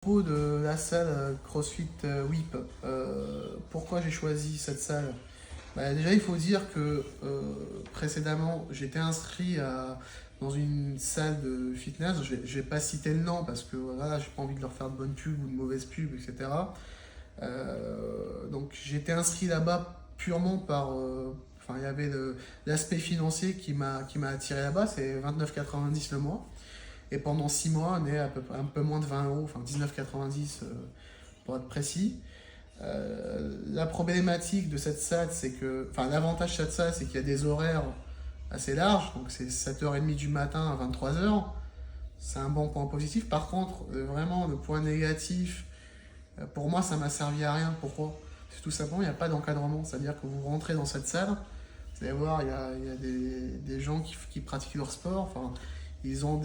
De la salle CrossFit Whip, pourquoi j'ai choisi cette salle? Déjà, il faut dire que précédemment, j'étais dans une salle de fitness. Je ne vais pas citer le nom parce que voilà, j'ai pas envie de leur faire de bonnes pubs ou de mauvaises pubs, etc. Donc, j'étais inscrit là-bas purement par. Enfin, il y avait l'aspect financier qui m'a attiré là-bas, c'est 29,90 le mois. Et pendant 6 mois, on est un peu moins de 20 euros, enfin 19,90 pour être précis. La problématique de cette salle, c'est que, enfin l'avantage de cette salle, c'est qu'il y a des horaires assez larges, donc c'est 7h30 du matin à 23h. C'est un bon point positif. Par contre, vraiment, le point négatif, pour moi, ça m'a servi à rien. Pourquoi? C'est tout simplement, il n'y a pas d'encadrement. C'est-à-dire que vous rentrez dans cette salle, vous allez voir, il y a des gens qui pratiquent leur sport. Enfin, ils ont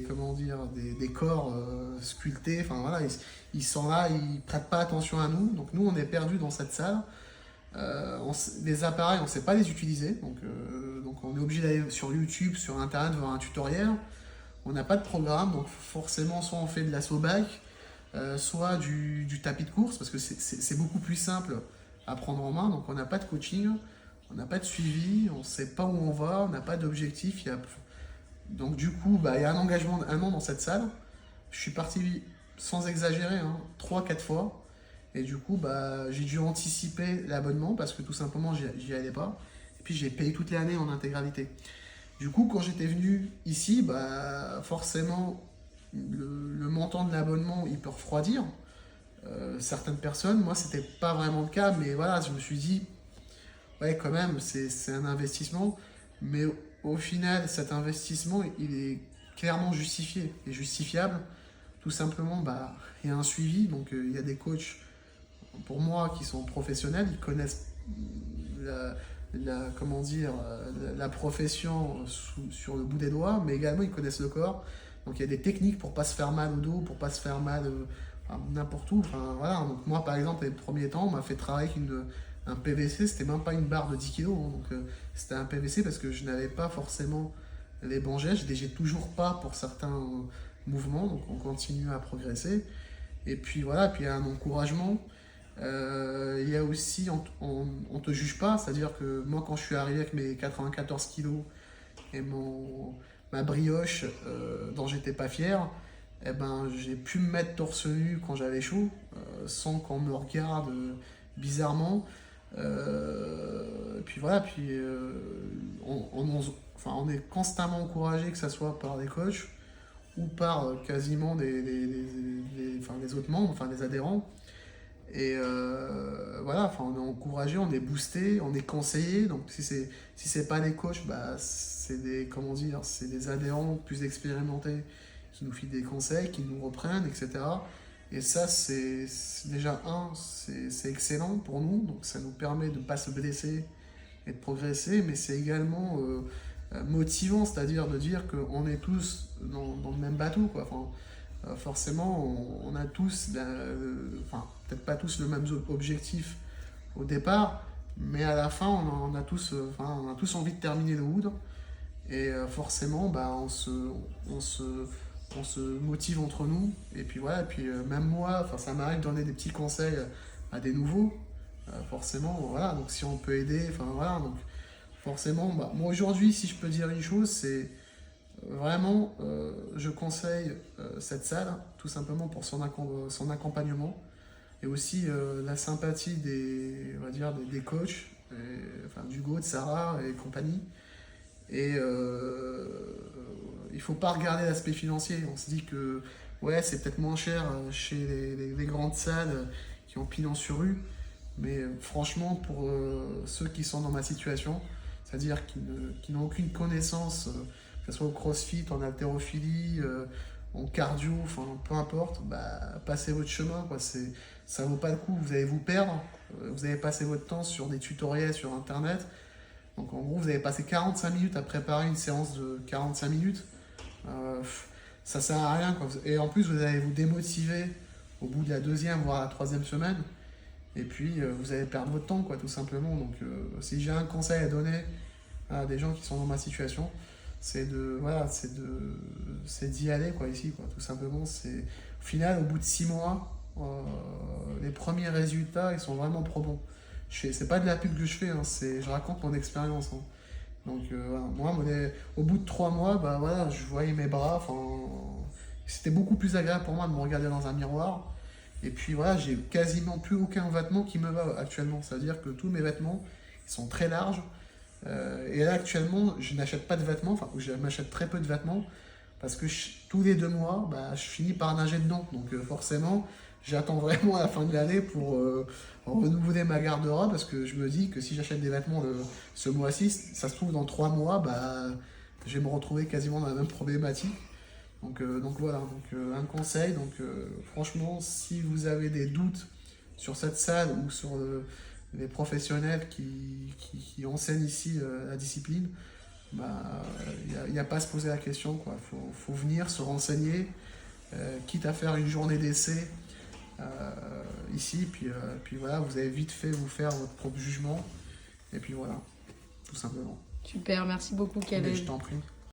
comment dire, des corps sculptés. Enfin voilà, ils sont là, ils prêtent pas attention à nous. Donc nous, on est perdus dans cette salle. Les appareils, on ne sait pas les utiliser. Donc on est obligé d'aller sur YouTube, sur Internet, voir un tutoriel. On n'a pas de programme, donc forcément, soit on fait de l'assaut bike, soit du tapis de course, parce que c'est beaucoup plus simple à prendre en main. Donc on n'a pas de coaching, on n'a pas de suivi, on ne sait pas où on va, on n'a pas d'objectif. Donc du coup, il y a un engagement d'un an dans cette salle. Je suis parti, sans exagérer, hein, 3-4 fois. Et du coup, j'ai dû anticiper l'abonnement parce que tout simplement, j'y allais pas. Et puis j'ai payé toute l'année en intégralité. Du coup, quand j'étais venu ici, forcément, le montant de l'abonnement, il peut refroidir certaines personnes. Moi, c'était pas vraiment le cas, mais voilà, je me suis dit, ouais, quand même, c'est un investissement. Mais au final, cet investissement, il est clairement justifié et justifiable. Tout simplement, il y a un suivi. Donc, il y a des coachs, pour moi, qui sont professionnels. Ils connaissent comment dire, la profession sur le bout des doigts, mais également, ils connaissent le corps. Donc, il y a des techniques pour pas se faire mal au dos, pour pas se faire mal n'importe où. Enfin, voilà. Donc, moi, par exemple, les premiers temps, on m'a fait travailler avec un PVC, c'était même pas une barre de 10 kilos, hein. Donc c'était un PVC parce que je n'avais pas forcément les bons gestes, j'ai toujours pas pour certains mouvements, donc on continue à progresser. Et puis voilà, puis il y a un encouragement. Il y a aussi, on te juge pas, c'est-à-dire que moi quand je suis arrivé avec mes 94 kilos et ma brioche dont j'étais pas fier, eh ben, j'ai pu me mettre torse nu quand j'avais chaud, sans qu'on me regarde bizarrement. Et puis voilà, enfin, on est constamment encouragé, que ce soit par des coachs ou par quasiment enfin, les autres membres, enfin les adhérents. Et voilà, enfin, on est encouragé, on est boosté, on est conseillé. Donc si c'est pas des coachs, c'est comment dire, c'est des adhérents plus expérimentés qui nous filent des conseils, qui nous reprennent, etc. Et ça, déjà c'est excellent pour nous, donc ça nous permet de ne pas se blesser et de progresser, mais c'est également motivant, c'est-à-dire de dire qu'on est tous dans le même bateau, quoi. Enfin, forcément, on a tous, enfin, peut-être pas tous le même objectif au départ, mais à la fin, on a tous envie de terminer le wood, et forcément, on se motive entre nous. Et puis voilà, et puis même moi, enfin, ça m'arrive de donner des petits conseils à des nouveaux. Forcément, voilà, donc si on peut aider, enfin voilà, donc forcément, moi aujourd'hui, si je peux dire une chose, c'est vraiment, je conseille cette salle, tout simplement pour son accompagnement et aussi la sympathie on va dire, des coachs, enfin, d'Hugo, de Sarah et compagnie. Et il faut pas regarder l'aspect financier. On se dit que ouais, c'est peut-être moins cher chez les grandes salles qui ont pignon sur rue. Mais franchement, pour ceux qui sont dans ma situation, c'est-à-dire qui n'ont aucune connaissance, que ce soit au crossfit, en haltérophilie, en cardio, enfin peu importe, passez votre chemin, quoi. Ça vaut pas le coup, vous allez vous perdre, vous allez passer votre temps sur des tutoriels sur internet. Donc en gros, vous avez passé 45 minutes à préparer une séance de 45 minutes. Euh, Ça sert à rien, quoi. Et en plus, vous allez vous démotiver au bout de la deuxième, voire la troisième semaine. Et puis, vous allez perdre votre temps, quoi, tout simplement. Donc, si j'ai un conseil à donner à des gens qui sont dans ma situation, voilà, c'est d'y aller, quoi, ici, quoi. Tout simplement, Au final, au bout de 6 mois, les premiers résultats, ils sont vraiment probants. C'est pas de la pub que je fais, hein, je raconte mon expérience. Hein. Donc voilà, moi, au bout de 3 mois, bah, voilà, je voyais mes bras. C'était beaucoup plus agréable pour moi de me regarder dans un miroir. Et puis voilà, j'ai quasiment plus aucun vêtement qui me va actuellement. C'est-à-dire que tous mes vêtements, ils sont très larges. Et là, actuellement, je n'achète pas de vêtements, enfin, je m'achète très peu de vêtements, parce que tous les 2 mois, bah, je finis par nager dedans. Donc forcément, j'attends vraiment à la fin de l'année pour renouveler ma garde-robe, parce que je me dis que si j'achète des vêtements ce mois-ci, ça se trouve dans 3 mois, bah, je vais me retrouver quasiment dans la même problématique. Donc voilà, un conseil, franchement, si vous avez des doutes sur cette salle ou sur les professionnels qui enseignent ici la discipline, bah, il n'y a pas à se poser la question, quoi. Faut venir se renseigner, quitte à faire une journée d'essai ici, puis voilà, vous avez vite fait vous faire votre propre jugement, et puis voilà, tout simplement. Super, merci beaucoup Mais Caleb. je t'en prie.